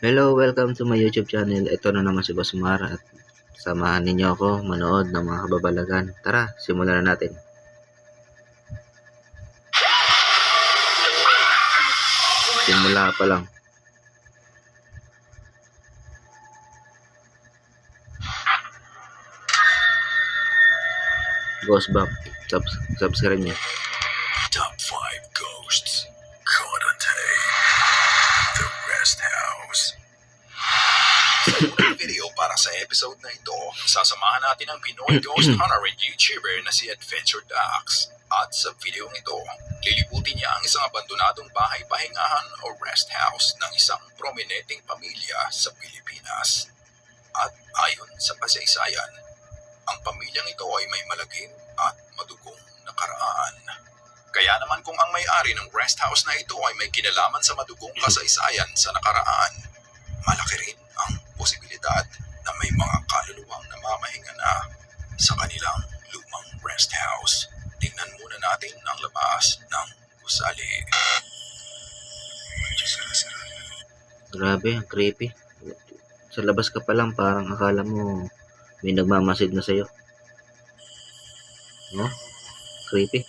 Hello, welcome to my YouTube channel. Ito na naman si Boss Mar at samahan ninyo ako manood ng mga kababalagan. Tara, simulan na natin. Simula pa lang. Ghost Bump. Subscribe niyo. Top 5 Ghosts. Conate. The Rest House. Sa video para sa episode na ito, sasamahan natin ang Pinoy Ghost Hunter and YouTuber na si Adventure Dax. At sa video ito, lilibutin niya ang isang abandonadong bahay-pahingahan o rest house ng isang prominenteng pamilya sa Pilipinas. At ayon sa kasaysayan, ang pamilyang ito ay may malagim at madugong nakaraan. Kaya naman kung ang may-ari ng rest house na ito ay may kinalaman sa madugong kasaysayan sa nakaraan, malaki rin ang posibilidad na may mga kaluluwang namamahinga na sa kanilang lumang rest house. Tingnan muna natin ang labas ng gusali. Grabe, ang creepy. Sa labas ka pa lang, parang akala mo may nagmamasid na sa'yo. No? Creepy.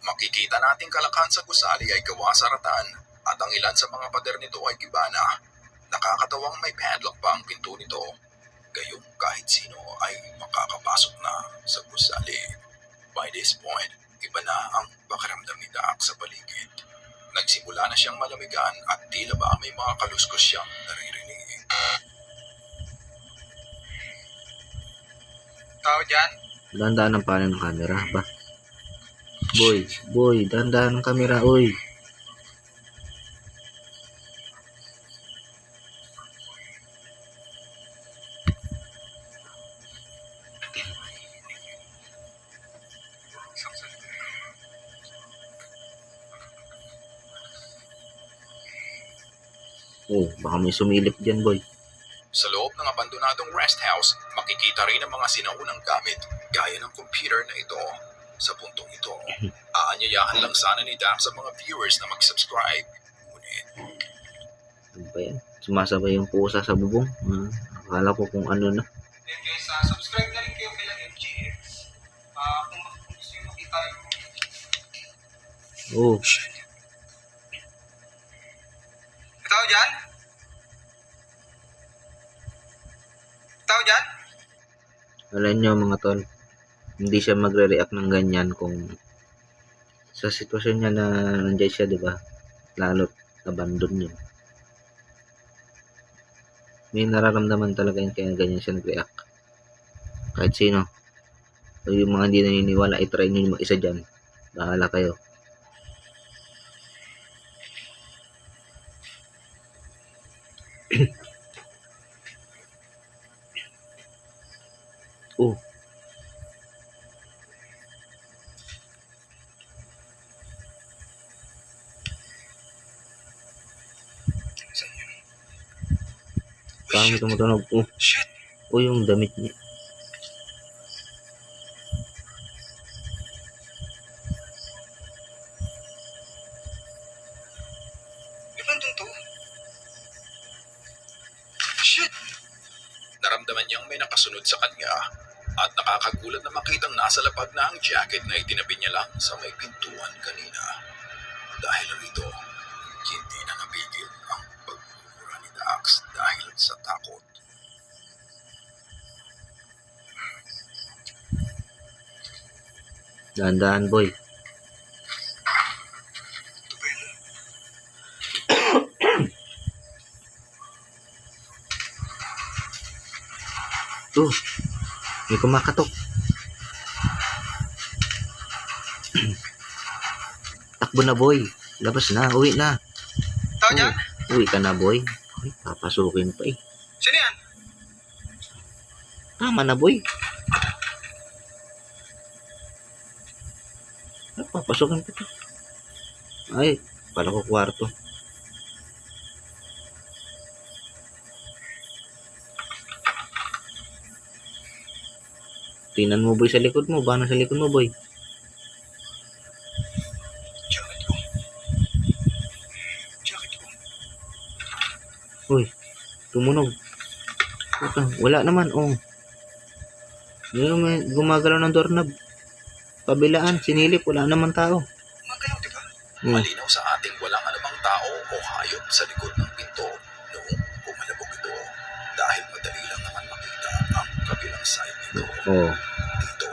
Makikita nating kalakhan sa gusali ay gawa sa ratan at ang ilan sa mga pader nito ay gibana. Nakakatawang may padlock pa ang pinto nito. Gayong kahit sino ay makakapasok na sa gusali. By this point, iba na ang pakiramdam ni Dax sa paligid. Nagsimula na siyang malamigan at tila ba may mga kaluskos siyang naririnig. Tao dyan? Dahan-dahan ang paano ng camera, ba? Boy, dahan-dahan ang camera, oy. Oh, baka may sumilip dyan, boy. Sa loob ng abandonadong rest house, makikita rin ang mga sinaunang gamit, gaya ng computer na ito. Sa puntong ito, aanyayahan lang sana ni Dax sa mga viewers na mag-subscribe. Ngunit, Ano ba yan? Sumasabay yung pusa sa bubong. Akala ko kung ano na. Then guys, subscribe na rin kayo kay MGX. Kung gusto nyo makita yung... Oh, Tao dyan? Tao dyan? alam nyo mga tol, hindi siya magre-react ng ganyan kung sa sitwasyon niya na nandiyan siya, di ba? Lalo't abandon yun. May nararamdaman talaga yun kaya ganyan siya nag-react. Kahit sino. So, yung mga hindi naniniwala, i-try nyo yung mag-isa dyan. Bahala kayo. Oh, parang may tumutunog. Oh, shit! oh, yung damit niya. Di ba nandun to? Shit! Naramdaman niyang may nakasunod sa kanya at nakakagulat na makitang nasa lapag na ang jacket na itinabi niya lang sa may pintuan kanina. Dahil rito, hindi na napigil ang pagmumura ni Dax dahil sa takot. Dahan-dahan, boy. Oh, may kumakatok. Takbo na, boy. Labas na, uwi na. Tao dyan? Uwi ka na, boy. Ay, papasukin pa eh. Sino yan? Tama na, boy. Ay, papasukin pa to. Ay, pala ko kwarto. Tingnan mo, boy, sa likod mo. Baka sa likod mo, boy. Tumunog. Puta, wala naman, oh. Yun, may gumagalaw ng doorknob. Kabilaan, sinilip, wala naman tao. Magalaw, di ba? Malinaw sa ating walang anumang tao o hayop sa likod ng pinto noong pumalabog ito dahil madali lang naman makita ang kabilang side nito. Oh. Dito,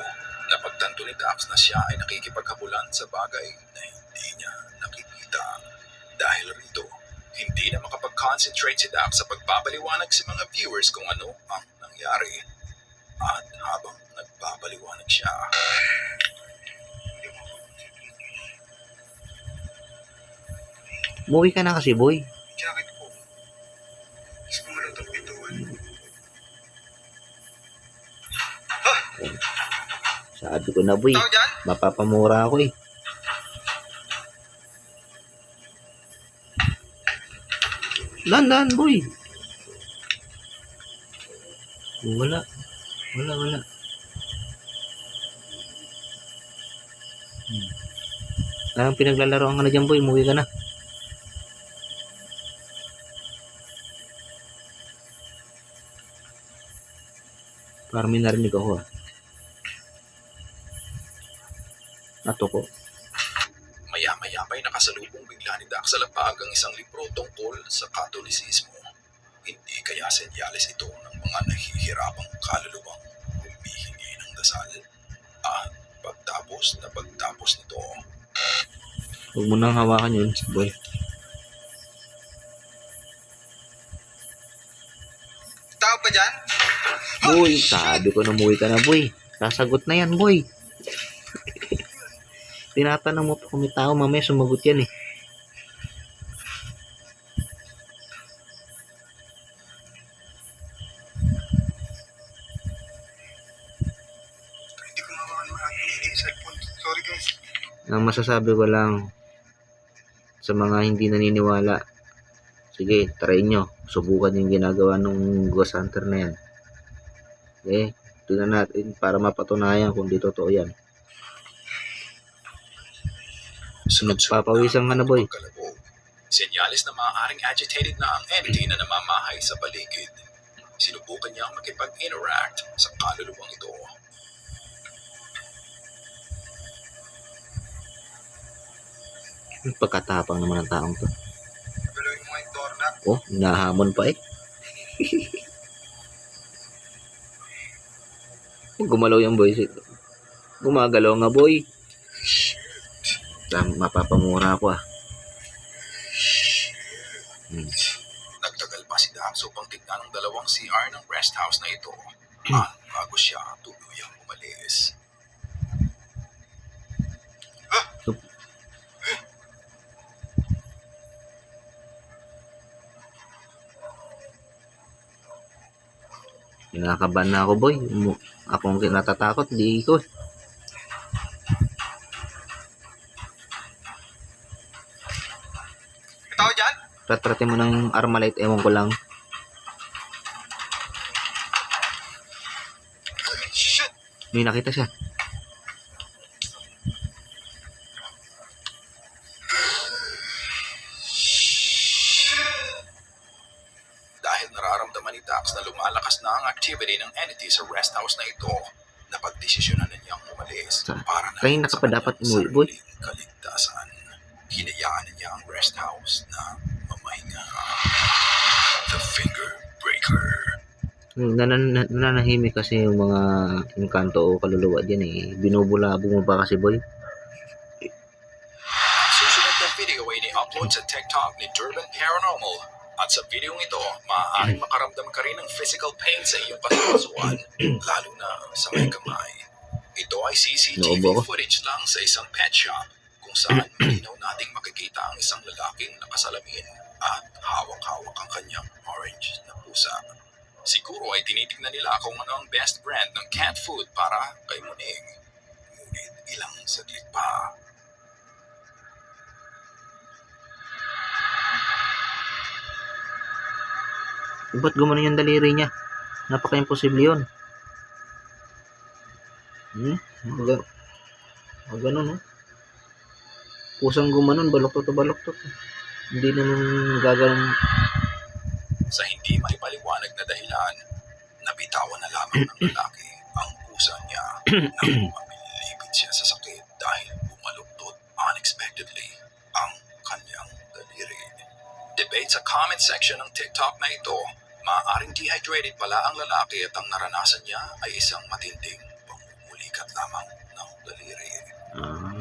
napagtanto ni Dax na siya ay nakikipaghabulan sa bagay na hindi niya nakikita. Dahil rito, hindi na makapag-concentrate si Dax sa pagbabaliwanag sa mga viewers kung ano ang nangyari. At habang nagbabaliwanag siya, Umuwi ka na kasi, boy. Jacket ko. Gusto mo lang itong pintuan. Sabi ko na, boy. Tao dyan? Mapapamura ako, eh. Dandan, boy. Wala. Wala. Anong pinaglalaroan ka na dyan, boy? Umuwi ka na. Parang may narinig ako, ah. Ato ko. maya-maya pa'y nakasalubong bigla ni Dax sa lapag ang isang libro tungkol sa Katolisismo. Hindi kaya senyales ito ng mga nahihirapang kaluluwang humihingi ng dasal. At pagtapos nito, Huwag mo nang hawakan yun, boy. Tao pa dyan? Boy, sabi ko na umuwi ka na, boy. Sasagot na yan, boy. Tinatanong mo pa kung may tao, mamaya sumagot yan, eh. Hindi ko mawakan yung cellphone. Sorry guys. Ang masasabi ko lang sa mga hindi naniniwala, sige, try nyo. Subukan yung ginagawa ng ghost hunter na yan. Okay? Tingnan natin para mapatunayan kung di totoo yan. sunod-sunod Nagpapawisan ka na, boy. pagkalabog. Senyales na maaaring agitated na ang entity na namamahay sa paligid. Sinubukan niyang makipag-interact sa kaluluwang ito. Pagkatapang naman ng taong to. Galawin mo nga yung doorknob. Oh, hinahamon pa, eh. Gumalaw yung boy. Gumagalaw nga, boy. Mapapamura ako, ah. Nagtagal pa si Dax upang tignan ang dalawang CR ng rest house na ito. At bago siya tuluyang umalis. Kinakabahan na ako, boy. Ako ang natatakot, di ko. May tao dyan? Ratratin mo ng Armalite, ewan ko lang. Shit! May nakita siya. Dahil nararamdaman ni Dax na lumalakas na ang activity ng entity sa rest house na ito, napagdesisyonan na niyang umalis para na Kanina ka pa dapat umuwi, boy. kaligtasan. Hinayaan niya ang rest house na mamahinga. The Finger Breaker. Nananahimik kasi yung mga engkanto o kaluluwa dyan, eh. Binubulabog mo pa kasi, boy. Ang susunod na video ay ni-upload sa TikTok ni Durban Paranormal. At sa videong ito, maaaring makaramdam ka rin ng physical pain sa iyong kasikasuan, lalo na sa may kamay. Ito ay CCTV Noob ako. footage lang sa isang pet shop kung saan malinaw nating makikita ang isang lalaking nakasalamin at hawak-hawak ang kanyang orange na pusa. Siguro ay tinitignan nila kung ano ang best brand ng cat food para kay Muning. Ngunit ilang saglit pa. Ba't gumanon yung daliri niya? Napaka-imposible yun. Ganun, no? Pusang gumanon, baloktot to baloktot. Hindi naman gaganon Sa hindi maipaliwanag na dahilan, nabitawan na lamang ng lalaki ang pusa niya nang mamilipit siya sa sakit dahil bumaluktot unexpectedly ang kanyang daliri. Debate sa comment section ng TikTok na ito, maaaring dehydrated pala ang lalaki at ang naranasan niya ay isang matinding pamumulikat lamang ng daliri.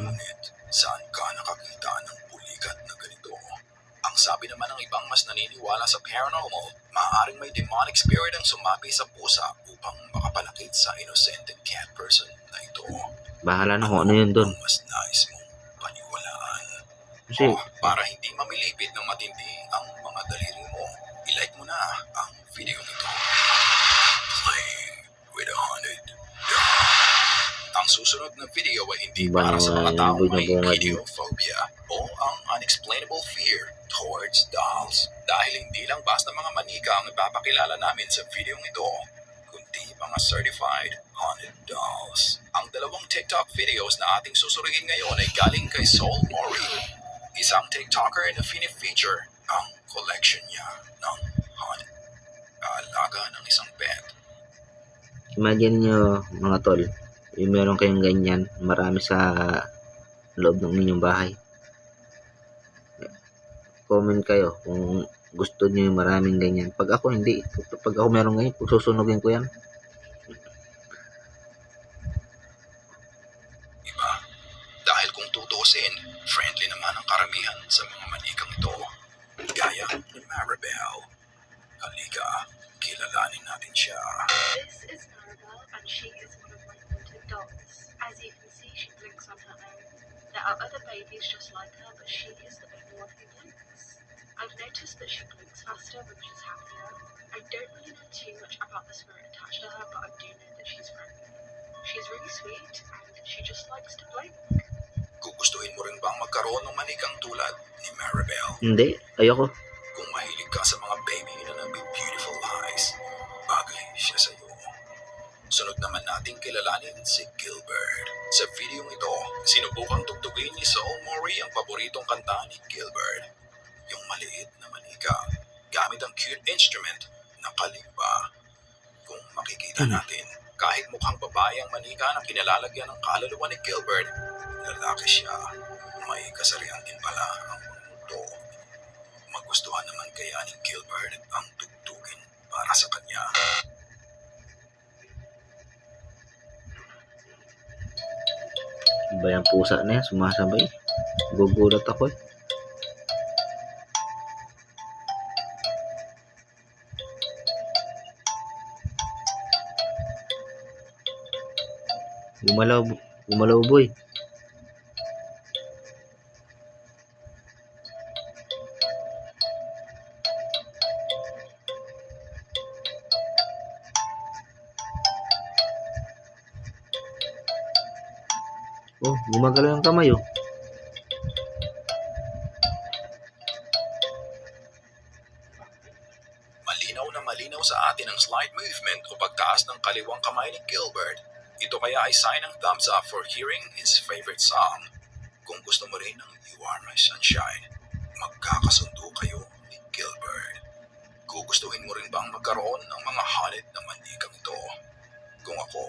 Ngunit saan ka nakakita ng pulikat na ganito? Ang sabi naman ng ibang mas naniniwala sa paranormal, maaaring may demonic spirit ang sumapi sa pusa upang makapalakit sa innocent cat person na ito. Bahala na kung ano yun doon. Ang mas nais mong paniwalaan. Kasi, Para hindi mamilipit ng matindi ang mga daliri mo, ilike mo na ang video nito. Playing with a haunted dog. Ang susunod na video ay hindi Ba para sa mga naman, taong yung may bungad mo. pediophobia o ang unexplainable fear towards dolls. Dahil hindi lang basta mga manika ang ipapakilala namin sa video ito, kundi mga certified haunted dolls. Ang dalawang TikTok videos na ating susuriin ngayon ay galing kay Soul Mori, isang TikToker na feature ang collection niya ng haunted alaga ng isang pet. imagine nyo mga tol, yung meron kayong ganyan, marami sa loob ng inyong bahay. Comment kayo kung gusto nyo yung maraming ganyan. Pag ako hindi, pag ako meron ganyan, susunugin ko yan. Iba. Dahil kung tutuusin, friendly naman ang karamihan sa mga manikang ito. Gaya ni Maribel. Halika, kilalanin natin siya. This is Maribel, and she is one of my haunted dolls. As you can see, she blinks on her own. There are other babies just like her, but she is the only one who blinks. I've noticed that she blinks faster when she's happier. I don't really know too much about the spirit attached to her, but I do know that she's friendly. She's really sweet, and she just likes to blink. Gugustuhin mo rin bang magkaroon ng manikang tulad ni Maribel? Hindi, ayoko. Kung mahilig ka sa mga baby na beautiful eyes, bagay siya sa iyo. Sunod naman nating kilalanin si Gilbert. Sa video ito, sinubukang tugtugin ni Soul Mori ang paboritong kanta ni Gilbert, yung maliit na manika, gamit ang cute instrument na kalimba. Kung makikita natin, kahit mukhang babae ang manika na kinalalagyan ng kaluluwa ni Gilbert, lalaki siya. May kasarian din pala ang mundo. Magustuhan naman kaya ni Gilbert ang tugtugin para sa kanya. Iba yung pusa na yan, sumasabay. Gugulat ako eh. Gumalaw boy. Oh, gumagalaw yung kamay oh. Malinaw na malinaw sa atin ang slight movement o pagtaas ng kaliwang kamay ni Gilbert. Ito kaya ay sign ng thumbs up for hearing his favorite song. Kung gusto mo rin ng You Are My Sunshine, magkakasundo kayo ni Gilbert. Gugustuhin mo rin bang magkaroon ng mga haunted na manikang ito? Kung ako,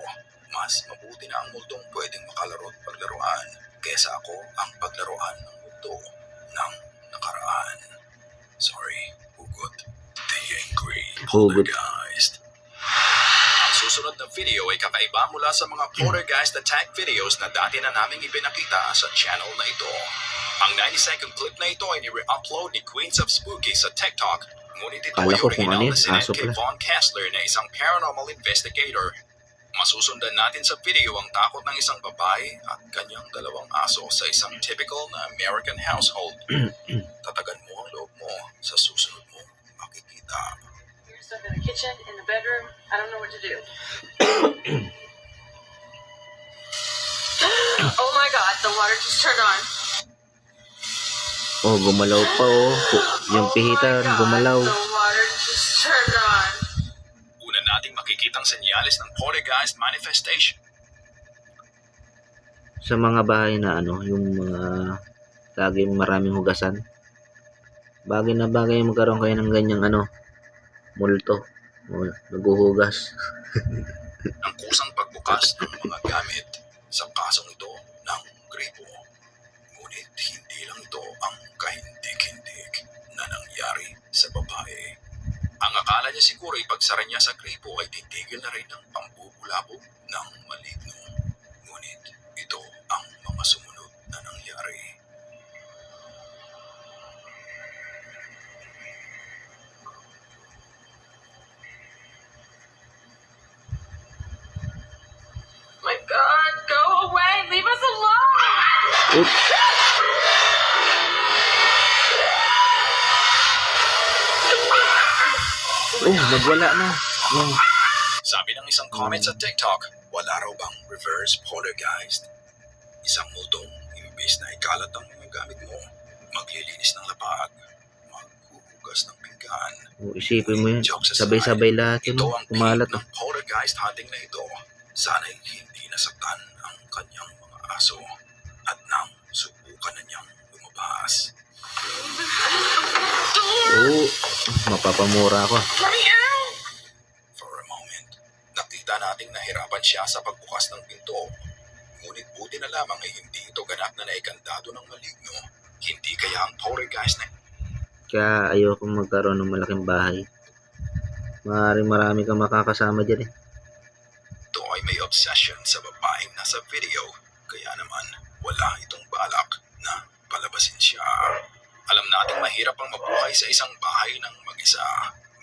mas mabuti na ang mundong pwedeng makalaro at paglaruan kesa ako ang paglaruan ng mundo ng nakaraan. Sorry, hugot. The Angry Hugot. Poltergeist. Ang susunod na video ay kakaiba mula sa mga poltergeist attack videos na dati na naming ipinakita sa channel na ito. Ang 90-second clip na ito ay ni-re-upload ni Queens of Spooky sa TikTok, ngunit ito Kala ay ko kung original ano na yun, sinet aso kay pala. Von Kessler na isang paranormal investigator. Masusundan natin sa video ang takot ng isang babae at kanyang dalawang aso sa isang typical na American household. Tatagan mo ang loob mo sa susunod mo makikita. Weird stuff in the kitchen, in the bedroom. I don't know what to do. Oh my god, the water just turned on. Oh, gumalaw pa oh. Yung pihitan, gumalaw. The water just turned on. Una nating makikitang senyales ng poltergeist manifestation. Sa mga bahay na ano, yung mga lagi maraming hugasan. Bagay na bagay magkaroon kayo ng ganyang ano, multo. O, naghuhugas. Ang kusang pagbukas ng mga gamit sa kasong ito ng gripo. Ngunit hindi lang ito ang kahindig-hindig na nangyari sa babae. Ang akala niya siguro ay pagsara niya sa gripo ay titigil na rin ang pambubulabog ng maligno. Ngunit ito ang mga sumunod na nangyari. My God, go away! Leave us alone! Oops! Oh, nagwala na. Oh. Sabi ng isang comment sa TikTok, wala raw bang reverse poltergeist? Isang multong imbes na ikalat ang mga gamit mo, maglilinis ng lapag, maghuhugas ng pinggan. Oh, isipin mo yun. Sabay-sabay lahat yun. Ito Oh. ang Kumalat. pilit ng poltergeist hunting na ito. Sana'y hindi nasaktan ang kanyang mga aso at nang subukan na niyang lumabas. Oh, mapapamura ako. For a moment, nakita nating nahirapan siya sa pagbukas ng pinto. Ngunit buti na lamang ay hindi ito ganap na naikandado ng maligno. Hindi kaya ang poltergeist na Kaya ayoko magkaroon ng malaking bahay. Maaaring marami kang makakasama dyan eh. ito ay may obsession sa babaeng nasa video. Kaya naman, wala itong balak na palabasin siya. Alam nating mahirap ang mabuhay sa isang bahay ng mag-isa.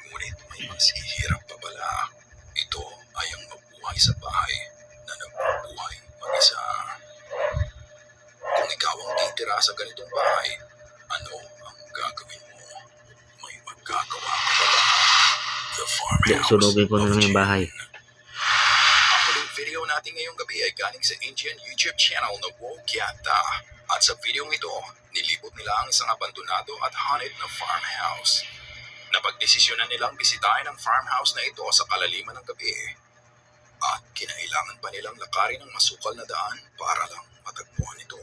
Ngunit may mas hihirap pa pala. Ito ay ang mabuhay sa bahay na nagbubuhay mag-isa. Kung ikaw ang titira sa ganitong bahay, ano ang gagawin mo? May magagawa ka ba? The Farmhouse Sunugin ko na of lang yung bahay. Jinn. Ang huling video natin ngayong gabi ay galing sa Indian YouTube channel na Wogyata. At sa video ito, nilibot nila ang isang abandonado at haunted na farmhouse. Napagdesisyonan nilang bisitahin ang farmhouse na ito sa kalaliman ng gabi. At kinailangan pa nilang lakarin ng masukal na daan para lang matagpuan ito.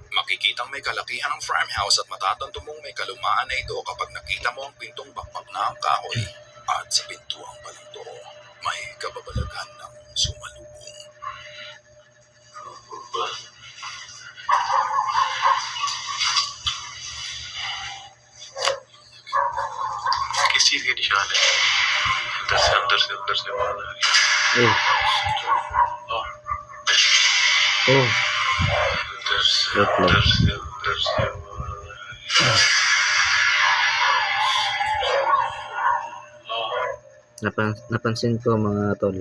Makikitang may kalakihan ng farmhouse at matatanto mong may kalumaan na ito kapag nakita mo ang pintong bakbak na ang kahoy. At sa pintuang palang to, may kababalaghan ng sumalubong. किस चीज के निशान है अंदर से बाहर आ रही Oh, है oh. अंदर से बाहर आ रही है Napansin ko mga tol.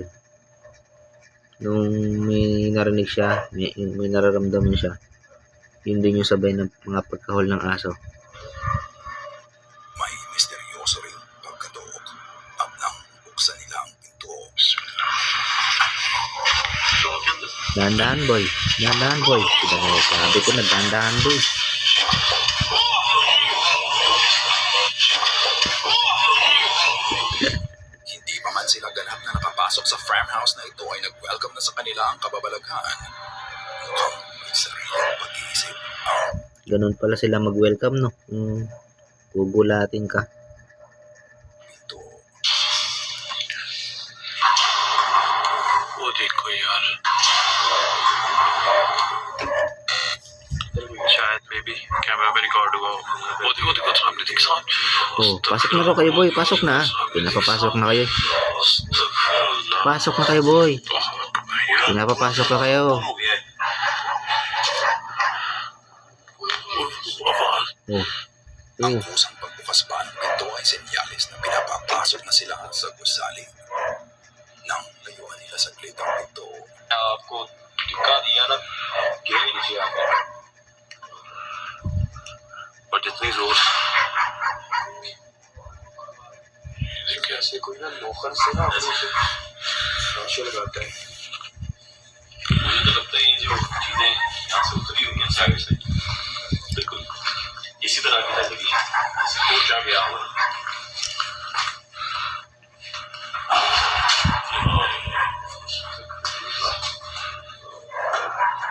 Nung may narinig siya, may nararamdaman siya. Yun din yung sabay ng mga pagkahol ng aso. May misteryoso ring pagkatuok at nang buksan nila ang pinto. Dahan-dahan boy. Dahan-dahan boy. Sabi ko na dahan-dahan boy. Hindi pa man sila ganap na nakapasok sa farmhouse na ito ay nag-welcome na sa kanila ang kababalaghan. Mukhang may sariling pag-iisip ang Ganun pala sila mag-welcome no. Gugulatin ka. pinto. वो देखो यार शायद मे भी कैमरा में रिकॉर्ड हुआ वो देखो सामने देख सामने Oh, pasok na raw kayo boy. Pasok na. Pinapapasok na kayo. Pasok na kayo boy. Pinapapasok na kayo. Oh. Ang Oh. kusang pagbukas pa ng pinto ay senyales na pinapapasok na sila sa gusali. Nang layuan nila saglit ang pinto, आपको टिक्का दिया ना गिर ही नीचे आता है और जितनी जोर कैसे कोई ना लोखंड से ना अपने से प्रेशर लगाता है मुझे तो लगता है ये जो चीजें यहाँ से उतरी हुई हैं साइड से बिल्कुल इसी तरह की लगी जैसे कोचा गया हो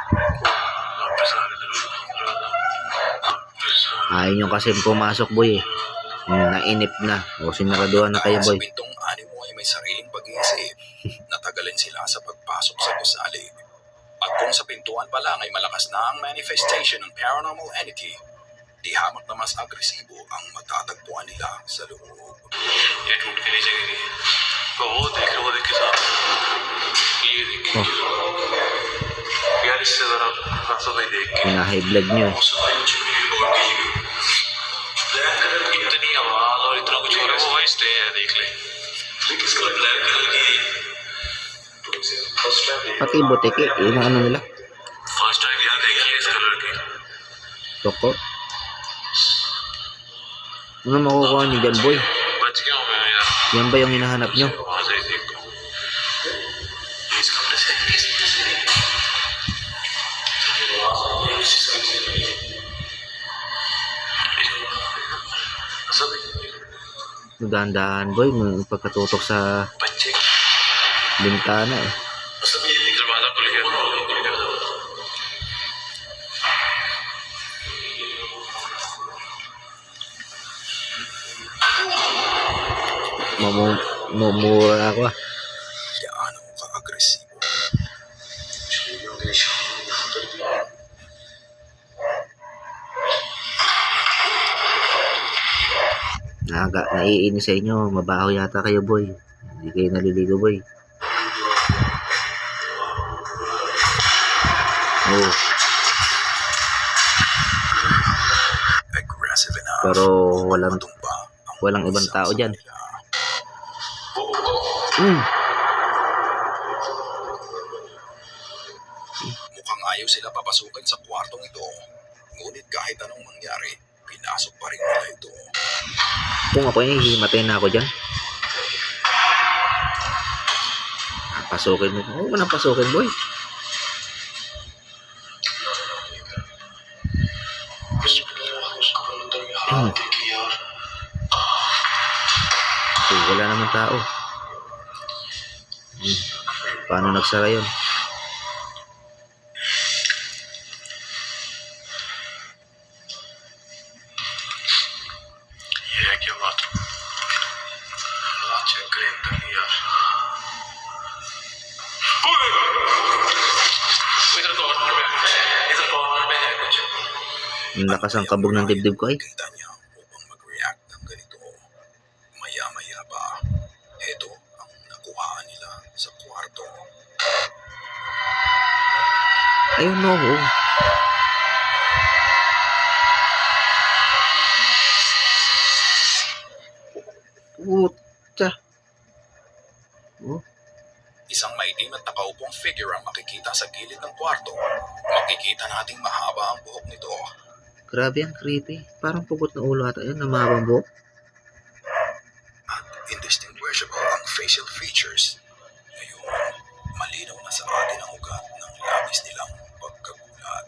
वापस आ रहे Ayaw nyo kasi pumasok boy eh. Nainip na. O, sinaraduhan na kayo, Dahil boy. sa pintong animo ay may sariling pag-iisip, natagalan sila sa pagpasok sa gusali. At kung sa pintuan pa lang ay malakas na ang manifestation ng paranormal entity, di hamak na mas agresibo ang matatagpuan nila sa loob. ये टूट के नीचे गिरी है तो वो देख के साथ ये देख यार इससे जरा हंसो भाई देख के High blood nyo. इतनी आवाज और इतना कुछ हो रहा है वो भाई स्टे है देख ले इसका ब्लैक कलर की Pati boteke, yun ang ano nila. First time यहाँ देखिए इस कलर की Toko. Ano makukuha niyo dyan, boy? बच गया हूँ मैं यार Yan ba yung hinahanap nyo? वहाँ से देखो इस कमरे से Dahan-dahan, boy. May pagkatutok sa बच्चे bintana eh. मतलब ये दरवाजा खुल गया Mumura ako ah. Gaano ka-agresibo. Naiinis sa inyo. Mabaho yata kayo, boy. Hindi kayo naliligo, boy. Oh, Aggressive enough. pero walang Matumba ang walang ibang isa tao sa dyan. kanila. Mukhang ayaw sila papasukin sa kwartong ito. Ngunit kahit anong mangyari, pinasok pa rin nila ito. Kung ako eh, himatay na ako dyan. Pasukin mo. Huwag mo nang pasukin, boy. Wala naman tao. Paano nagsara yun? ये है क्या बात चेक करें यार इधर कॉर्नर में है कुछ Ang lakas ang kabog ng dibdib ko ay. Kita niya upang mag-react ng ganito. Maya-maya pa, ito ang nakuhaan nila sa kwarto. Ayun no. Oh. Puta. Oh. Isang maitim at nakaupong figure ang makikita sa gilid ng kwarto. Makikita nating mahaba ang buhok nito. Grabe ang creepy. Parang pugot na ulo ata yun na mahabang buhok. At indistinguishable ang facial features. Ngayon, malinaw na sa atin ang ugat ng labis nilang pagkagulat.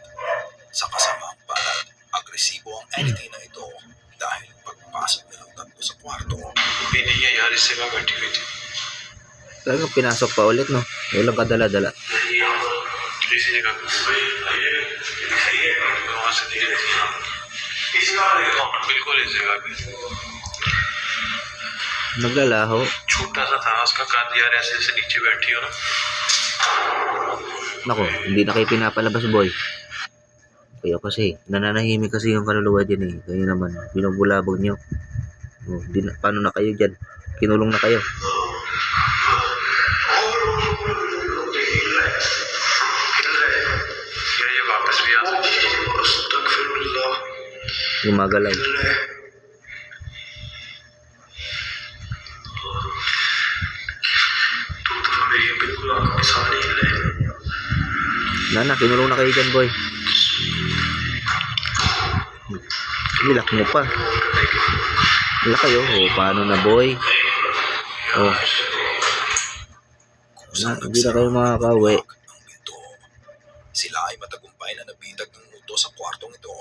Sa kasamaang palad, agresibo ang entity na ito dahil pagpasok nilang tatlo sa kwarto. भी नहीं है यार इससे मैं बैठी हुई थी Talagang pinasok pa ulit no. Walang kadala-dala. इसी जगह वहाँ से नहीं बिल्कुल इस जगह पे Naglalaho. छोटा सा था उसका कान यार ऐसे ऐसे नीचे बैठी हो ना Nako, hindi na kayo pinapalabas, boy. Kaya kasi, nananahimik kasi yung kaluluwa dyan eh. Kaya naman, binubulabog nyo. Oh, paano na kayo dyan? Kinulong na kayo. या ये वापस भी आ सकती है Gumagalaw. तो मेरी बिल्कुल आंखों के सामने ही है Nana, kinulong na kayo dyan, boy. Nilak mo pa. Wala kayo. Oh, paano na, boy? Oh, hindi na kayo makakauwi. Ang pinto. Sila ay matagumpay na nabitag ng multo sa kwartong ito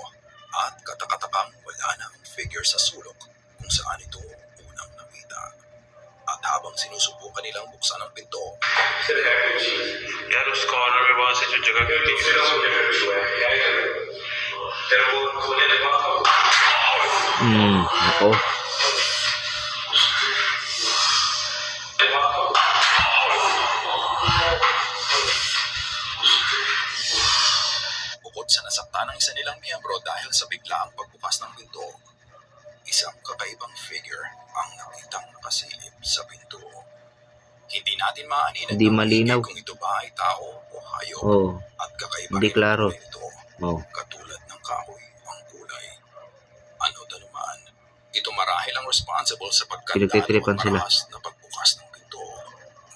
at katakatakang wala na ang figure sa sulok kung saan ito unang nakita. At habang sinusubukan nilang buksan ang pinto, यार उस कॉर्नर में वहां से जो जगह थी Nako. malungkot sa nasaktan ng isa nilang miyembro dahil sa biglaang pagbukas ng pinto. Isang kakaibang figure ang nakitang nakasilip sa pinto. Hindi natin maanin Hindi malinaw. kung ito ba ay tao o hayop Oo. at kakaiba Hindi rin ang klaro. kulay nito. Oo. Katulad ng kahoy ang kulay. Ano naman, ito marahil ang responsible sa pagkandaan ng Pinagtitripan sila. malakas na pagbukas ng pinto.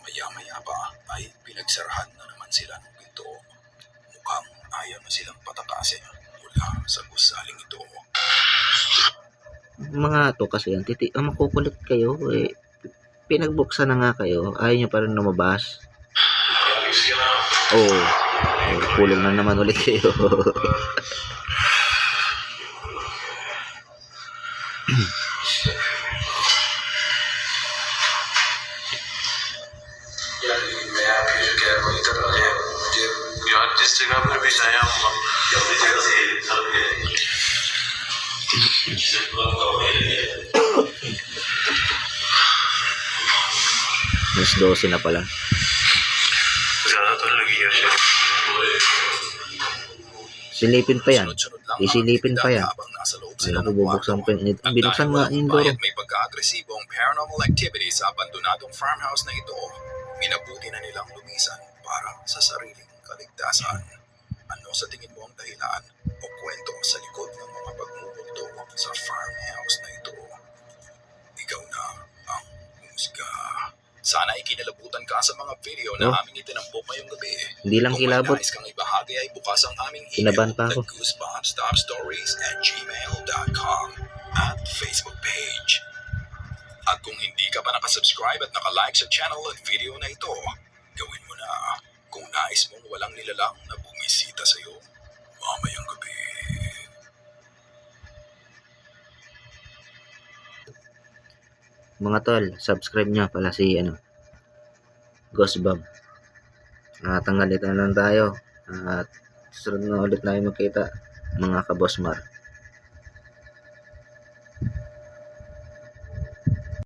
Maya-maya pa ay pinagsarahan na naman sila ng pinto. Mukhang ayaw na silang patakasin mula sa gusaling ito. Mga to kasi ang makukulit kayo eh. Pinagbuksan na nga kayo, ayaw nyo pa rin lumabas. Oo. Kulong na naman ulit kayo. यार जिस जगह पर भी जाए हम अपनी जगह से Mas 12 na pala. ज्यादातर लगी है Silipin pa yan. Sunod-sunod lang Isilipin ang pa yan. aktibidad habang nasa loob sila Alam ko ng bubuksan kwarto. pa yun. At Binuksan dahil nga walang indoor. gabay at may pagka-agresibong paranormal activity sa abandonadong farmhouse na ito, minabuti na nilang lumisan para sa sariling kaligtasan. Ano sa tingin mo ang dahilan o kwento sa likod ng mga pagmumulto sa farmhouse na ito? Ikaw na ang husga. Sana ikinalabutan ka sa mga video na Oh. aming itinampok ngayong gabi. Hindi lang Kung may kilabot. nais kang ibahagi ay bukas ang aming Kinabahan email pa ako. na goosebumpstopstories@gmail.com at Facebook page. At kung hindi ka pa nakasubscribe at nakalike sa channel at video na ito, gawin mo na kung nais mong walang nilalang na bumisita sa iyo mamayang gabi. Mga tol, subscribe nyo pala si Ghost Bomb. Tanggal ito na lang tayo. At susunod na ulit tayo magkita mga kabosmar.